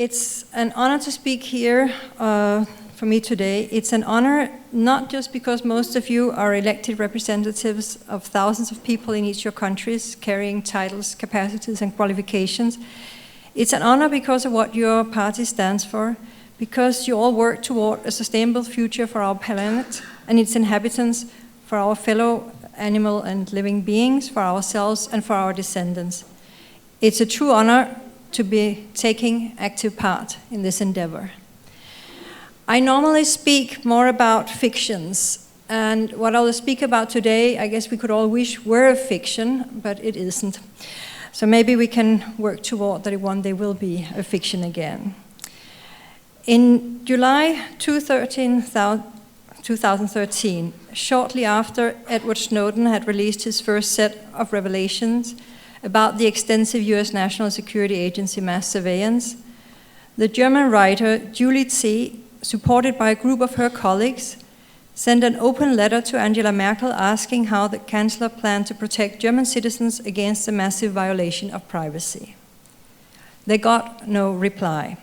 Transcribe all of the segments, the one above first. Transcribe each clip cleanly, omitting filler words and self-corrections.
It's an honor to speak here for me today. It's an honor not just because most of you are elected representatives of thousands of people in each of your countries carrying titles, capacities and qualifications. It's an honor because of what your party stands for, because you all work toward a sustainable future for our planet and its inhabitants, for our fellow animal and living beings, for ourselves and for our descendants. It's a true honor to be taking active part in this endeavor. I normally speak more about fictions, and what I will speak about today, I guess we could all wish were a fiction, but it isn't. So maybe we can work toward that one day will be a fiction again. In July 2013, shortly after Edward Snowden had released his first set of revelations about the extensive US National Security Agency mass surveillance, the German writer Julie C., supported by a group of her colleagues, sent an open letter to Angela Merkel asking how the Chancellor planned to protect German citizens against the massive violation of privacy. They got no reply.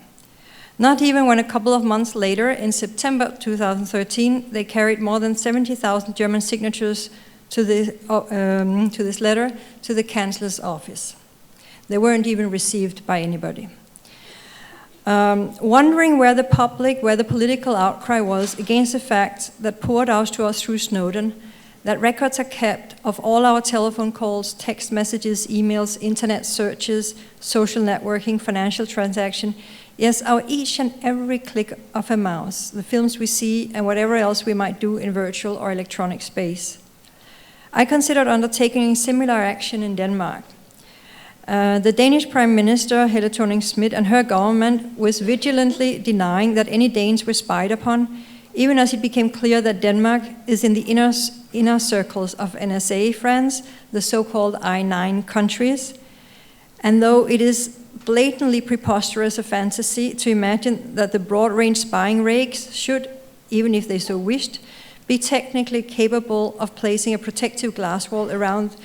Not even when a couple of months later, in September 2013, they carried more than 70,000 German signatures to this letter to the Chancellor's office. They weren't even received by anybody. Wondering where the political outcry was against the fact that poured out to us through Snowden, that records are kept of all our telephone calls, text messages, emails, internet searches, social networking, financial transaction, yes, our each and every click of a mouse, the films we see, and whatever else we might do in virtual or electronic space. I considered undertaking similar action in Denmark. The Danish Prime Minister, Helle Thorning-Schmidt, and her government was vigilantly denying that any Danes were spied upon, even as it became clear that Denmark is in the inner circles of NSA friends, the so-called I-9 countries. And though it is blatantly preposterous a fantasy to imagine that the broad-range spying rakes should, even if they so wished, be technically capable of placing a protective glass wall around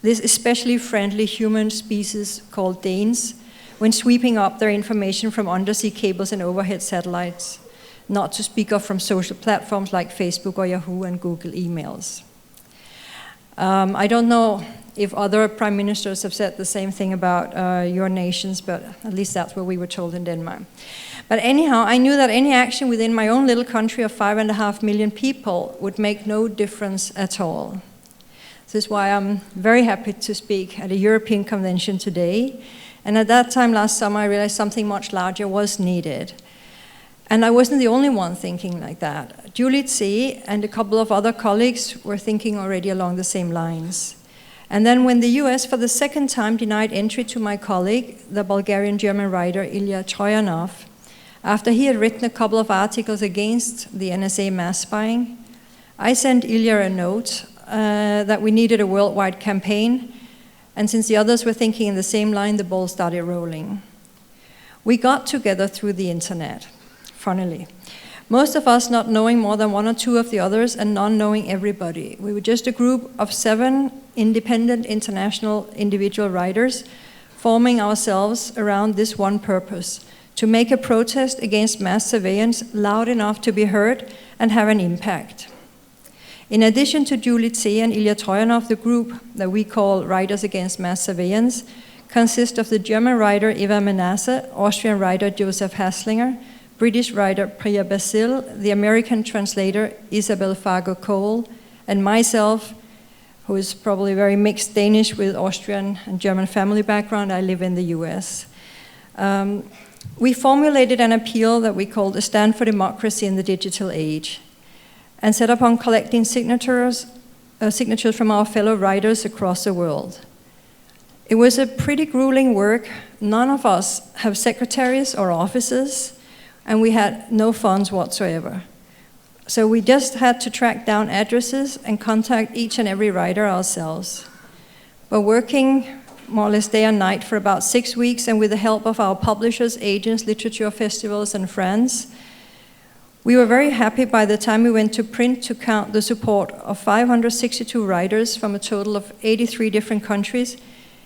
this especially friendly human species called Danes when sweeping up their information from undersea cables and overhead satellites, not to speak of from social platforms like Facebook or Yahoo and Google emails. I don't know if other prime ministers have said the same thing about your nations, but at least that's what we were told in Denmark. But anyhow, I knew that any action within my own little country of 5.5 million people would make no difference at all. This is why I'm very happy to speak at a European convention today. And at that time last summer, I realized something much larger was needed. And I wasn't the only one thinking like that. Julie C. and a couple of other colleagues were thinking already along the same lines. And then when the US for the second time denied entry to my colleague, the Bulgarian-German writer Ilya Troyanov, after he had written a couple of articles against the NSA mass spying, I sent Ilya a note that we needed a worldwide campaign, and since the others were thinking in the same line, the ball started rolling. We got together through the internet, funnily. Most of us not knowing more than one or two of the others and none knowing everybody. We were just a group of 7 independent international individual writers forming ourselves around this one purpose, to make a protest against mass surveillance loud enough to be heard and have an impact. In addition to Julie C. and Ilya Troyanov, the group that we call Writers Against Mass Surveillance consists of the German writer Eva Menasse, Austrian writer Joseph Haslinger, British writer Priya Basil, the American translator Isabel Fargo Cole, and myself, who is probably very mixed Danish with Austrian and German family background. I live in the US. We formulated an appeal that we called A Stand for Democracy in the Digital Age, and set upon collecting signatures from our fellow writers across the world. It was a pretty grueling work. None of us have secretaries or offices, and we had no funds whatsoever. So we just had to track down addresses and contact each and every writer ourselves. But working more or less day and night for about 6 weeks, and with the help of our publishers, agents, literature festivals, and friends, we were very happy by the time we went to print to count the support of 562 writers from a total of 83 different countries,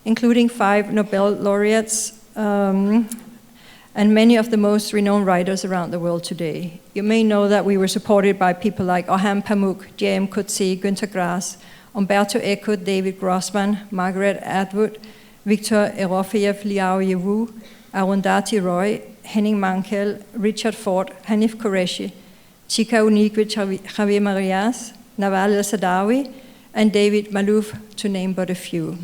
including 5 Nobel laureates and many of the most renowned writers around the world today. You may know that we were supported by people like Orhan Pamuk, J.M. Coetzee, Günter Grass, Umberto Eco, David Grossman, Margaret Atwood, Viktor Erofeyev, Liao Yewu, Arundhati Roy, Henning Mankell, Richard Ford, Hanif Qureshi, Chika Unique, Javier Marias, Nawal El-Saadawi, and David Malouf, to name but a few.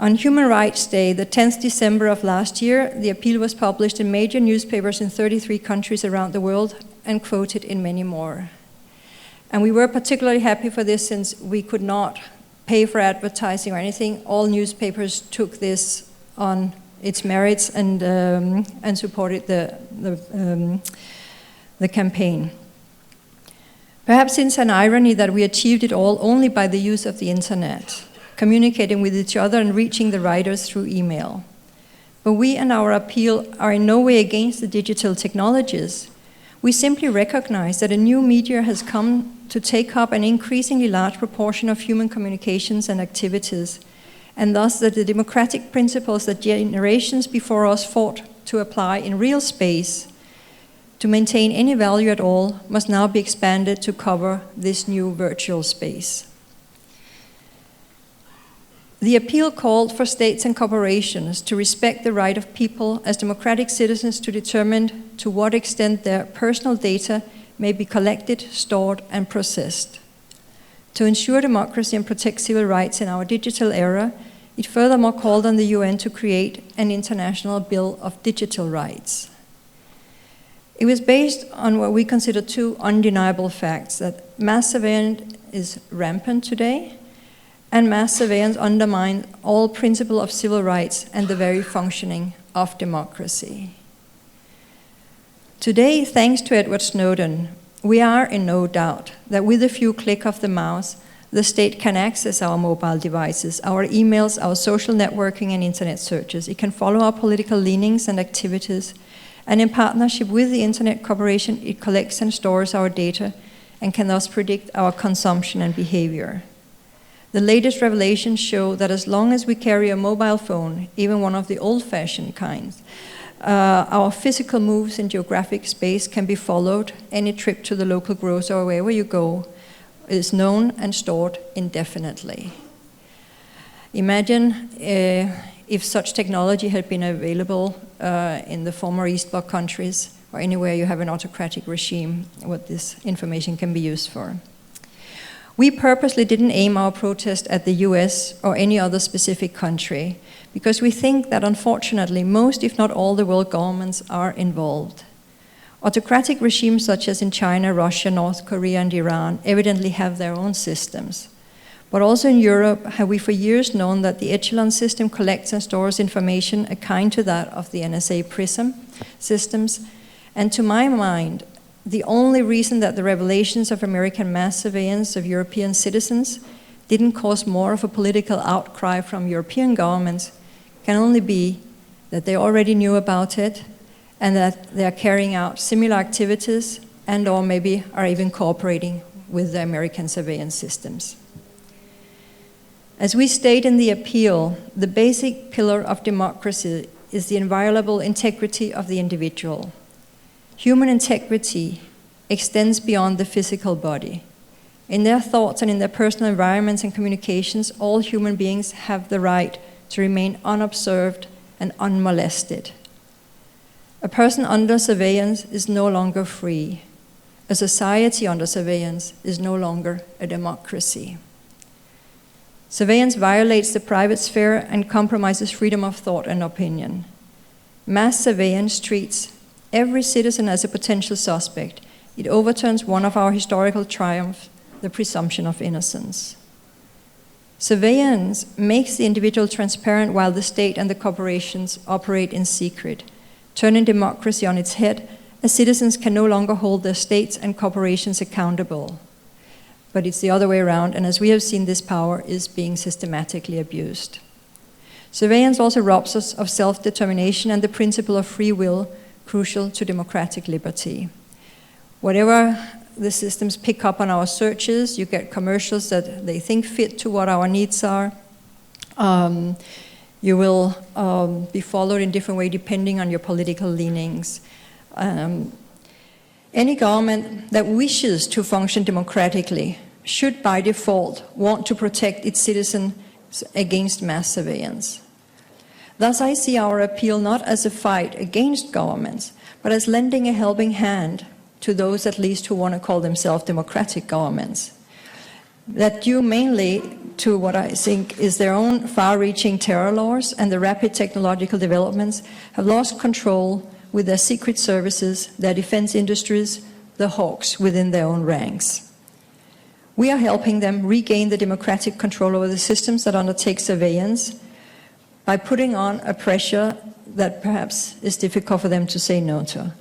On Human Rights Day, the 10th December of last year, the appeal was published in major newspapers in 33 countries around the world and quoted in many more. And we were particularly happy for this since we could not pay for advertising or anything. All newspapers took this on its merits and supported the campaign. Perhaps it's an irony that we achieved it all only by the use of the internet, communicating with each other and reaching the writers through email. But we and our appeal are in no way against the digital technologies. We simply recognize that a new media has come to take up an increasingly large proportion of human communications and activities, and thus that the democratic principles that generations before us fought to apply in real space to maintain any value at all must now be expanded to cover this new virtual space. The appeal called for states and corporations to respect the right of people as democratic citizens to determine to what extent their personal data may be collected, stored, and processed. To ensure democracy and protect civil rights in our digital era, it furthermore called on the UN to create an international bill of digital rights. It was based on what we consider two undeniable facts: that mass surveillance is rampant today, and mass surveillance undermines all principle of civil rights and the very functioning of democracy. Today, thanks to Edward Snowden, we are in no doubt that with a few clicks of the mouse, the state can access our mobile devices, our emails, our social networking and internet searches. It can follow our political leanings and activities, and in partnership with the Internet Corporation, it collects and stores our data and can thus predict our consumption and behavior. The latest revelations show that as long as we carry a mobile phone, even one of the old-fashioned kinds, our physical moves in geographic space can be followed. Any trip to the local grocer or wherever you go is known and stored indefinitely. Imagine if such technology had been available in the former East Bloc countries or anywhere you have an autocratic regime, what this information can be used for. We purposely didn't aim our protest at the US or any other specific country because we think that unfortunately most, if not all, the world governments are involved. Autocratic regimes such as in China, Russia, North Korea, and Iran evidently have their own systems. But also in Europe have we for years known that the echelon system collects and stores information akin to that of the NSA PRISM systems. And to my mind, the only reason that the revelations of American mass surveillance of European citizens didn't cause more of a political outcry from European governments can only be that they already knew about it and that they are carrying out similar activities and or maybe are even cooperating with the American surveillance systems. As we state in the appeal, the basic pillar of democracy is the inviolable integrity of the individual. Human integrity extends beyond the physical body. In their thoughts and in their personal environments and communications, all human beings have the right to remain unobserved and unmolested. A person under surveillance is no longer free. A society under surveillance is no longer a democracy. Surveillance violates the private sphere and compromises freedom of thought and opinion. Mass surveillance treats every citizen as a potential suspect. It overturns one of our historical triumphs, the presumption of innocence. Surveillance makes the individual transparent while the state and the corporations operate in secret, turning democracy on its head, as citizens can no longer hold their states and corporations accountable. But it's the other way around, and as we have seen, this power is being systematically abused. Surveillance also robs us of self-determination and the principle of free will, crucial to democratic liberty. Whatever the systems pick up on our searches, you get commercials that they think fit to what our needs are. You will be followed in different ways depending on your political leanings. Any government that wishes to function democratically should by default want to protect its citizens against mass surveillance. Thus I see our appeal not as a fight against governments, but as lending a helping hand to those at least who want to call themselves democratic governments, that due mainly to what I think is their own far-reaching terror laws and the rapid technological developments, have lost control with their secret services, their defense industries, the hawks within their own ranks. We are helping them regain the democratic control over the systems that undertake surveillance by putting on a pressure that perhaps is difficult for them to say no to.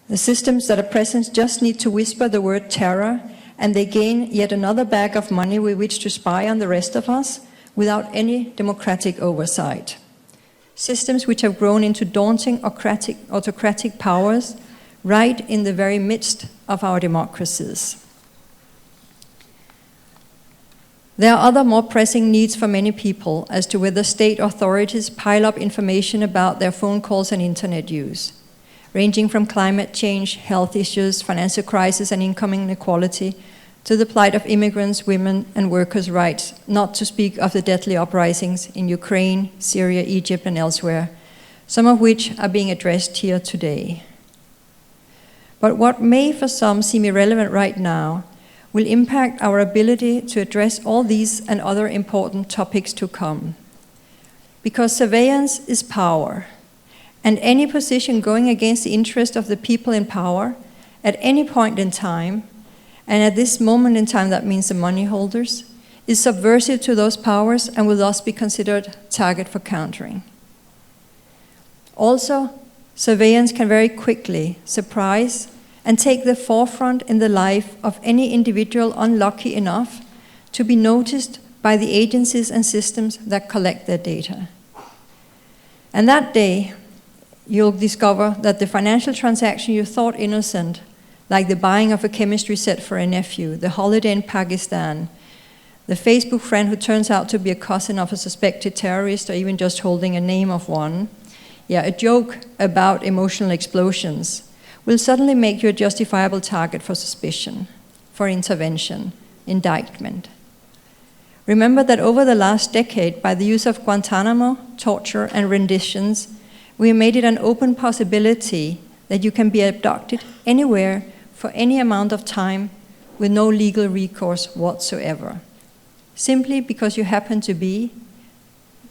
The systems that are present just need to whisper the word terror, and they gain yet another bag of money with which to spy on the rest of us without any democratic oversight. Systems which have grown into daunting autocratic powers right in the very midst of our democracies. There are other more pressing needs for many people as to whether state authorities pile up information about their phone calls and internet use, ranging from climate change, health issues, financial crisis and income inequality, to the plight of immigrants, women and workers' rights, not to speak of the deadly uprisings in Ukraine, Syria, Egypt and elsewhere, some of which are being addressed here today. But what may for some seem irrelevant right now will impact our ability to address all these and other important topics to come. Because surveillance is power, and any position going against the interest of the people in power at any point in time, and at this moment in time that means the money holders, is subversive to those powers and will thus be considered target for countering. Also, surveillance can very quickly surprise and take the forefront in the life of any individual unlucky enough to be noticed by the agencies and systems that collect their data. And that day, you'll discover that the financial transaction you thought innocent, like the buying of a chemistry set for a nephew, the holiday in Pakistan, the Facebook friend who turns out to be a cousin of a suspected terrorist or even just holding a name of one, a joke about emotional explosions, will suddenly make you a justifiable target for suspicion, for intervention, indictment. Remember that over the last decade, by the use of Guantanamo, torture, and renditions, we made it an open possibility that you can be abducted anywhere for any amount of time with no legal recourse whatsoever, simply because you happen to be,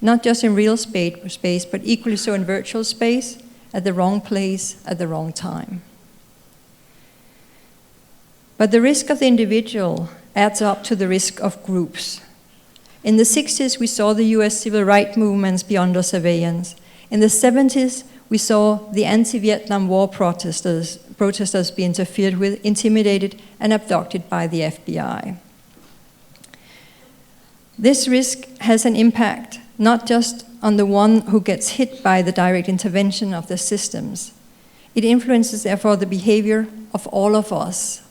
not just in real space, but equally so in virtual space, at the wrong place at the wrong time. But the risk of the individual adds up to the risk of groups. In the 60s, we saw the US civil rights movements be under surveillance. In the 70s, we saw the anti-Vietnam War protesters be interfered with, intimidated, and abducted by the FBI. This risk has an impact not just on the one who gets hit by the direct intervention of the systems. It influences, therefore, the behavior of all of us.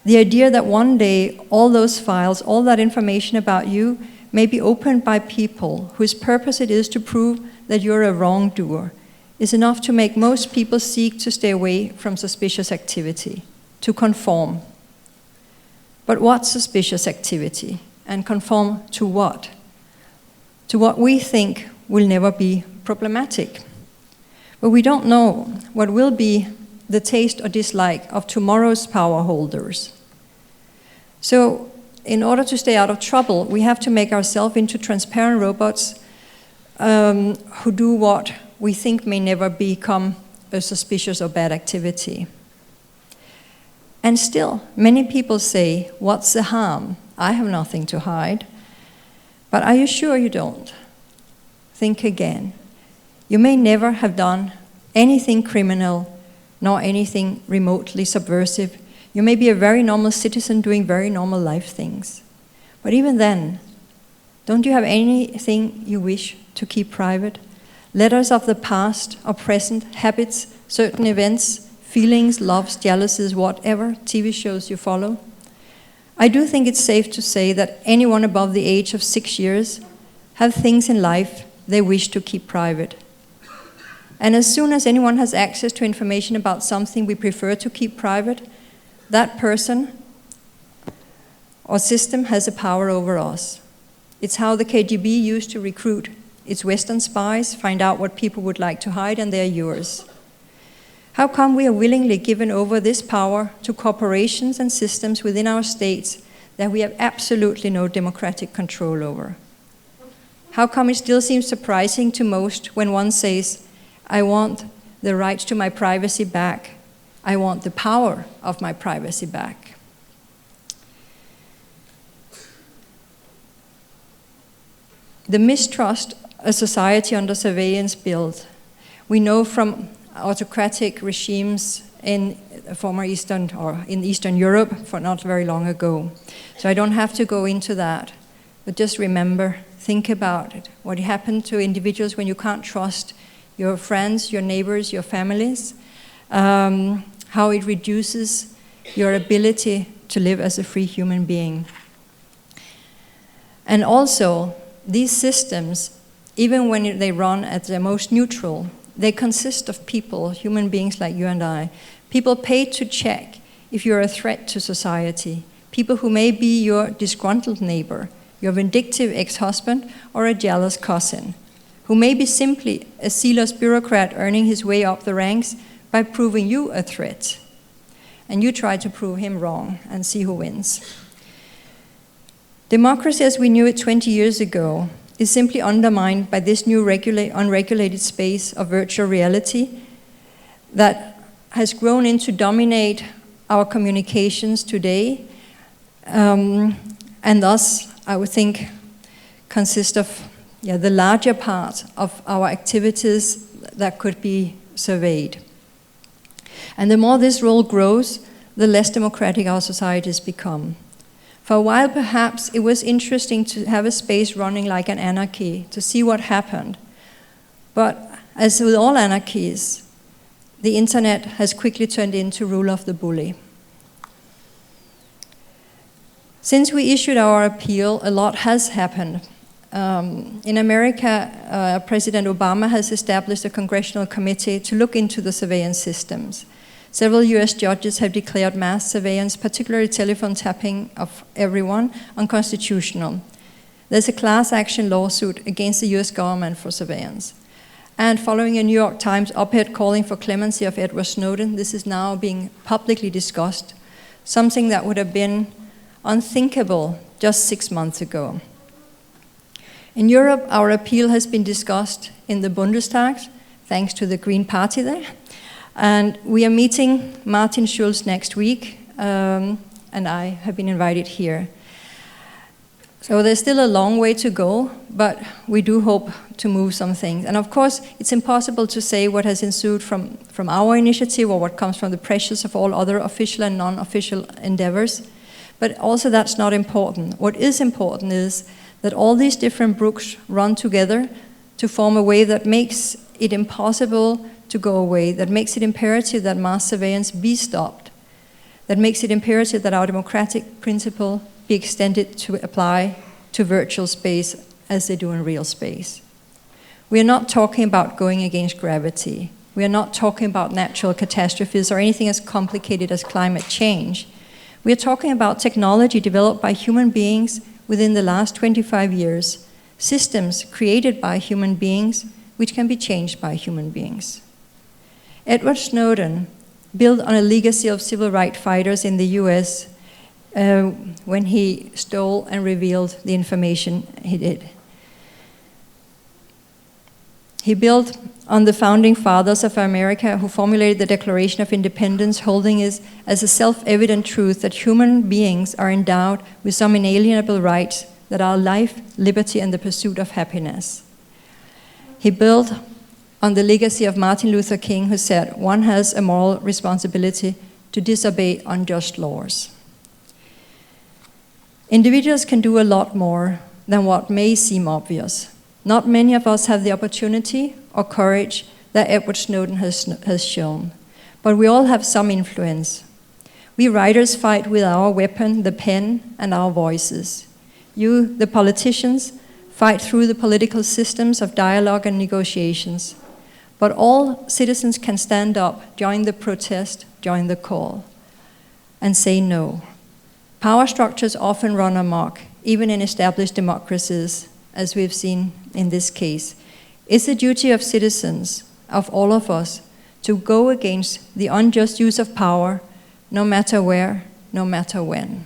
The idea that one day all those files, all that information about you may be opened by people whose purpose it is to prove that you're a wrongdoer is enough to make most people seek to stay away from suspicious activity, to conform. But what suspicious activity? And conform to what? To what we think will never be problematic. But we don't know what will be the taste or dislike of tomorrow's power holders. So, in order to stay out of trouble, we have to make ourselves into transparent robots who do what we think may never become a suspicious or bad activity. And still, many people say, what's the harm? I have nothing to hide. But are you sure you don't? Think again. You may never have done anything criminal, nor anything remotely subversive. You may be a very normal citizen doing very normal life things. But even then, don't you have anything you wish to keep private? Letters of the past or present, habits, certain events, feelings, loves, jealousies, whatever, TV shows you follow? I do think it's safe to say that anyone above the age of 6 years have things in life they wish to keep private. And as soon as anyone has access to information about something we prefer to keep private, that person or system has a power over us. It's how the KGB used to recruit its Western spies, find out what people would like to hide, and they're yours. How come we are willingly given over this power to corporations and systems within our states that we have absolutely no democratic control over? How come it still seems surprising to most when one says, I want the right to my privacy back. I want the power of my privacy back. The mistrust a society under surveillance builds, we know from autocratic regimes in former Eastern, or in Eastern Europe for not very long ago. So I don't have to go into that, but just remember, think about it. What happened to individuals when you can't trust your friends, your neighbors, your families, how it reduces your ability to live as a free human being. And also, these systems, even when they run at their most neutral, they consist of people, human beings like you and I, people paid to check if you're a threat to society, people who may be your disgruntled neighbor, your vindictive ex-husband, or a jealous cousin, who may be simply a zealous bureaucrat earning his way up the ranks by proving you a threat. And you try to prove him wrong and see who wins. Democracy as we knew it 20 years ago is simply undermined by this new unregulated space of virtual reality that has grown in to dominate our communications today, and thus, I would think, consist of the larger part of our activities that could be surveyed. And the more this role grows, the less democratic our societies become. For a while, perhaps, it was interesting to have a space running like an anarchy, to see what happened. But as with all anarchies, the internet has quickly turned into rule of the bully. Since we issued our appeal, a lot has happened. In America, President Obama has established a congressional committee to look into the surveillance systems. Several US judges have declared mass surveillance, particularly telephone tapping of everyone, unconstitutional. There's a class action lawsuit against the US government for surveillance. And following a New York Times op-ed calling for clemency of Edward Snowden, this is now being publicly discussed, something that would have been unthinkable just 6 months ago. In Europe, our appeal has been discussed in the Bundestag, thanks to the Green Party there. And we are meeting Martin Schulz next week, and I have been invited here. So there's still a long way to go, but we do hope to move some things. And of course, it's impossible to say what has ensued from our initiative or what comes from the pressures of all other official and non-official endeavors. But also that's not important. What is important is that all these different brooks run together to form a way that makes it impossible to go away, that makes it imperative that mass surveillance be stopped, that makes it imperative that our democratic principle be extended to apply to virtual space as they do in real space. We are not talking about going against gravity. We are not talking about natural catastrophes or anything as complicated as climate change. We are talking about technology developed by human beings within the last 25 years, systems created by human beings which can be changed by human beings. Edward Snowden built on a legacy of civil rights fighters in the US when he stole and revealed the information he did. He built on the founding fathers of America who formulated the Declaration of Independence, holding it as a self-evident truth that human beings are endowed with some inalienable rights that are life, liberty, and the pursuit of happiness. He built on the legacy of Martin Luther King, who said, one has a moral responsibility to disobey unjust laws. Individuals can do a lot more than what may seem obvious. Not many of us have the opportunity or courage that Edward Snowden has shown, but we all have some influence. We writers fight with our weapon, the pen, and our voices. You, the politicians, fight through the political systems of dialogue and negotiations. But all citizens can stand up, join the protest, join the call, and say no. Power structures often run amok, even in established democracies, as we've seen in this case. It's the duty of citizens, of all of us, to go against the unjust use of power, no matter where, no matter when.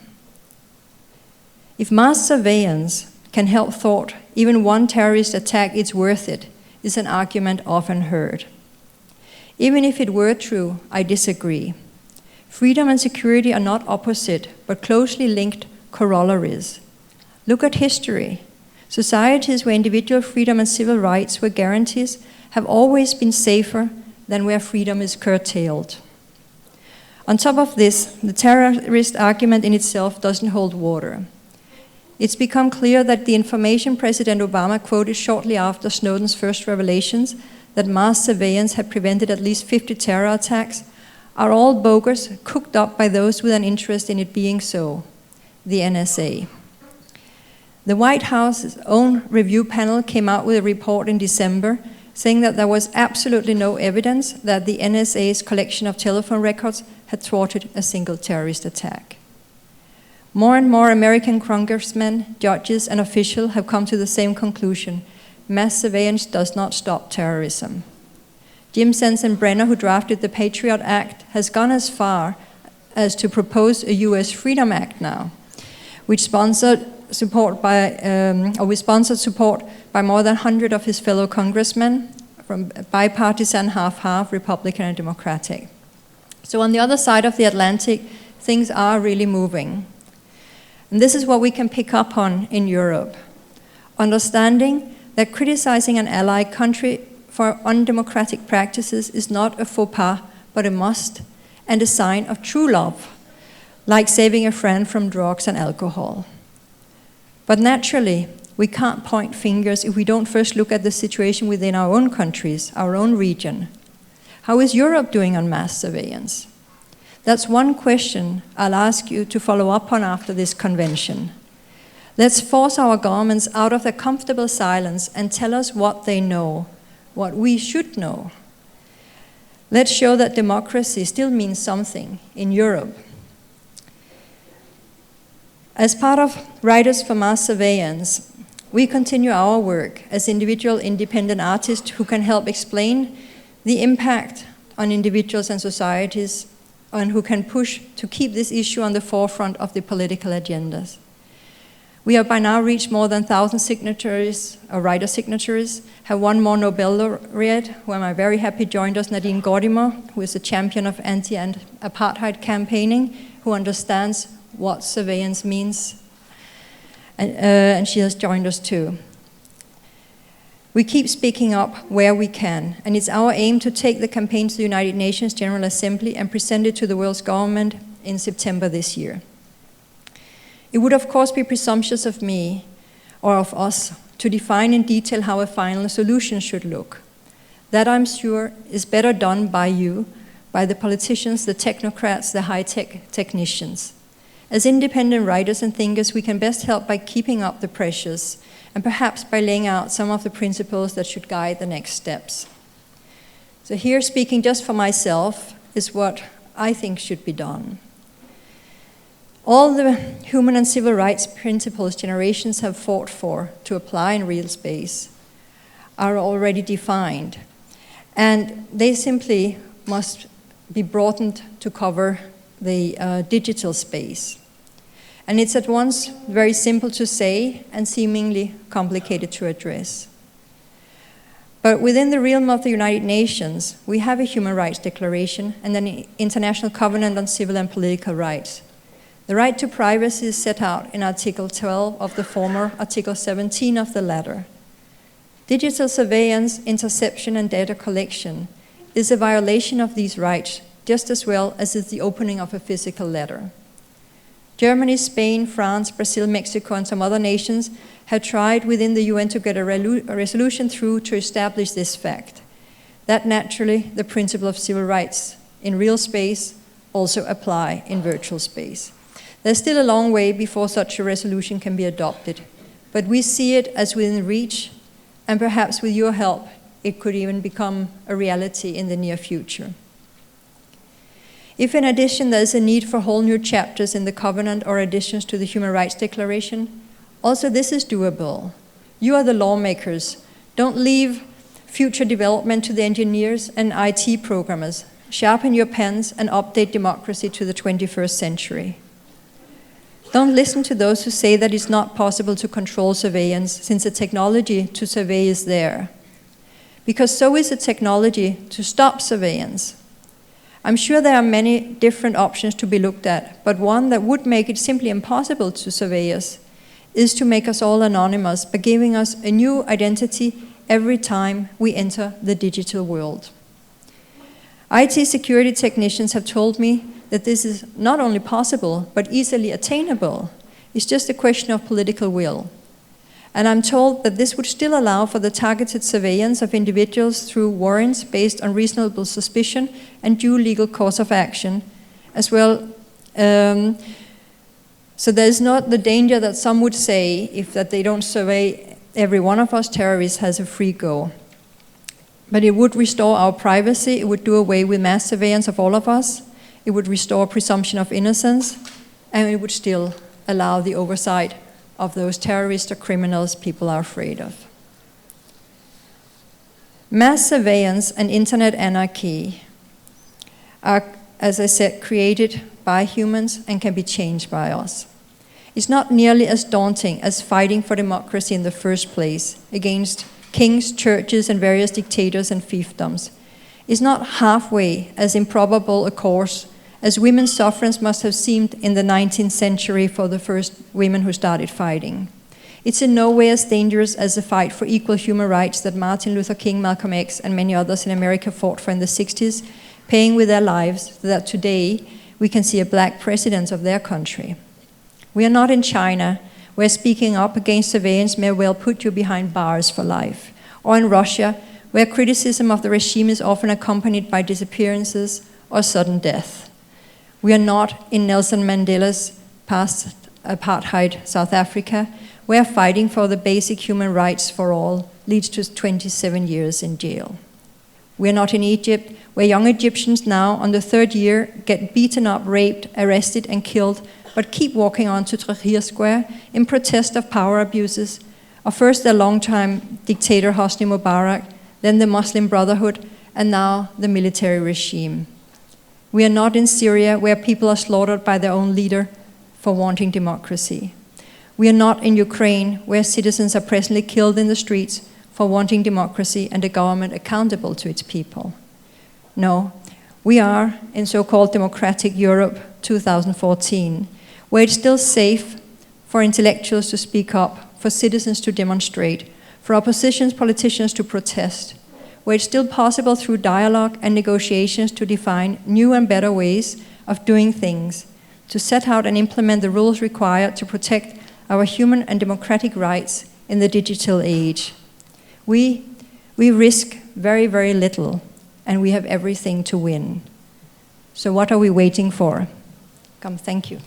If mass surveillance can help thought even one terrorist attack is worth it, is an argument often heard. Even if it were true, I disagree. Freedom and security are not opposite, but closely linked corollaries. Look at history. Societies where individual freedom and civil rights were guarantees have always been safer than where freedom is curtailed. On top of this, the terrorist argument in itself doesn't hold water. It's become clear that the information President Obama quoted shortly after Snowden's first revelations, that mass surveillance had prevented at least 50 terror attacks, are all bogus, cooked up by those with an interest in it being so, the NSA. The White House's own review panel came out with a report in December saying that there was absolutely no evidence that the NSA's collection of telephone records had thwarted a single terrorist attack. More and more American congressmen, judges, and officials have come to the same conclusion. Mass surveillance does not stop terrorism. Jim Sensenbrenner, who drafted the Patriot Act, has gone as far as to propose a US Freedom Act now, which sponsored support by more than 100 of his fellow congressmen, from bipartisan, half-half, Republican and Democratic. So on the other side of the Atlantic, things are really moving. And this is what we can pick up on in Europe. Understanding that criticizing an allied country for undemocratic practices is not a faux pas, but a must and a sign of true love, like saving a friend from drugs and alcohol. But naturally, we can't point fingers if we don't first look at the situation within our own countries, our own region. How is Europe doing on mass surveillance? That's one question I'll ask you to follow up on after this convention. Let's force our governments out of their comfortable silence and tell us what they know, what we should know. Let's show that democracy still means something in Europe. As part of Writers for Mass Surveillance, we continue our work as individual independent artists who can help explain the impact on individuals and societies, and who can push to keep this issue on the forefront of the political agendas. We have by now reached more than 1,000 signatories, or writer signatories, have one more Nobel laureate, who I'm very happy joined us, Nadine Gordimer, who is a champion of anti-apartheid campaigning, who understands what surveillance means, and she has joined us too. We keep speaking up where we can, and it's our aim to take the campaign to the United Nations General Assembly and present it to the world's government in September this year. It would of course be presumptuous of me, or of us, to define in detail how a final solution should look. That, I'm sure, is better done by you, by the politicians, the technocrats, the high-tech technicians. As independent writers and thinkers, we can best help by keeping up the pressures, and perhaps by laying out some of the principles that should guide the next steps. So here, speaking just for myself, is what I think should be done. All the human and civil rights principles generations have fought for to apply in real space are already defined, and they simply must be broadened to cover the digital space. And it's at once very simple to say and seemingly complicated to address. But within the realm of the United Nations, we have a Human Rights Declaration and an International Covenant on Civil and Political Rights. The right to privacy is set out in Article 12 of the former Article 17 of the latter. Digital surveillance, interception, and data collection is a violation of these rights, just as well as is the opening of a physical letter. Germany, Spain, France, Brazil, Mexico, and some other nations have tried within the UN to get a resolution through to establish this fact. That naturally, the principle of civil rights in real space also apply in virtual space. There's still a long way before such a resolution can be adopted, but we see it as within reach, and perhaps with your help, it could even become a reality in the near future. If in addition there is a need for whole new chapters in the Covenant or additions to the Human Rights Declaration, also this is doable. You are the lawmakers. Don't leave future development to the engineers and IT programmers. Sharpen your pens and update democracy to the 21st century. Don't listen to those who say that it's not possible to control surveillance since the technology to survey is there. Because so is the technology to stop surveillance. I'm sure there are many different options to be looked at, but one that would make it simply impossible to survey us is to make us all anonymous by giving us a new identity every time we enter the digital world. IT security technicians have told me that this is not only possible, but easily attainable. It's just a question of political will. And I'm told that this would still allow for the targeted surveillance of individuals through warrants based on reasonable suspicion and due legal course of action, as well. So there's not the danger that some would say if that they don't survey every one of us terrorists has a free go. But it would restore our privacy, it would do away with mass surveillance of all of us, it would restore presumption of innocence, and it would still allow the oversight of those terrorists or criminals people are afraid of. Mass surveillance and internet anarchy are, as I said, created by humans and can be changed by us. It's not nearly as daunting as fighting for democracy in the first place against kings, churches, and various dictators and fiefdoms. It's not halfway as improbable a course as women's suffrage must have seemed in the 19th century for the first women who started fighting. It's in no way as dangerous as the fight for equal human rights that Martin Luther King, Malcolm X, and many others in America fought for in the 60s, paying with their lives so that today we can see a black president of their country. We are not in China, where speaking up against surveillance may well put you behind bars for life, or in Russia, where criticism of the regime is often accompanied by disappearances or sudden death. We are not in Nelson Mandela's past apartheid South Africa, where fighting for the basic human rights for all leads to 27 years in jail. We are not in Egypt, where young Egyptians now on the third year get beaten up, raped, arrested, and killed, but keep walking on to Tahrir Square in protest of power abuses of first their longtime dictator Hosni Mubarak, then the Muslim Brotherhood, and now the military regime. We are not in Syria, where people are slaughtered by their own leader for wanting democracy. We are not in Ukraine, where citizens are presently killed in the streets for wanting democracy and a government accountable to its people. No, we are in so-called democratic Europe 2014, where it's still safe for intellectuals to speak up, for citizens to demonstrate, for opposition politicians to protest, where it's still possible through dialogue and negotiations to define new and better ways of doing things, to set out and implement the rules required to protect our human and democratic rights in the digital age. We risk very, very little, and we have everything to win. So what are we waiting for? Come, thank you.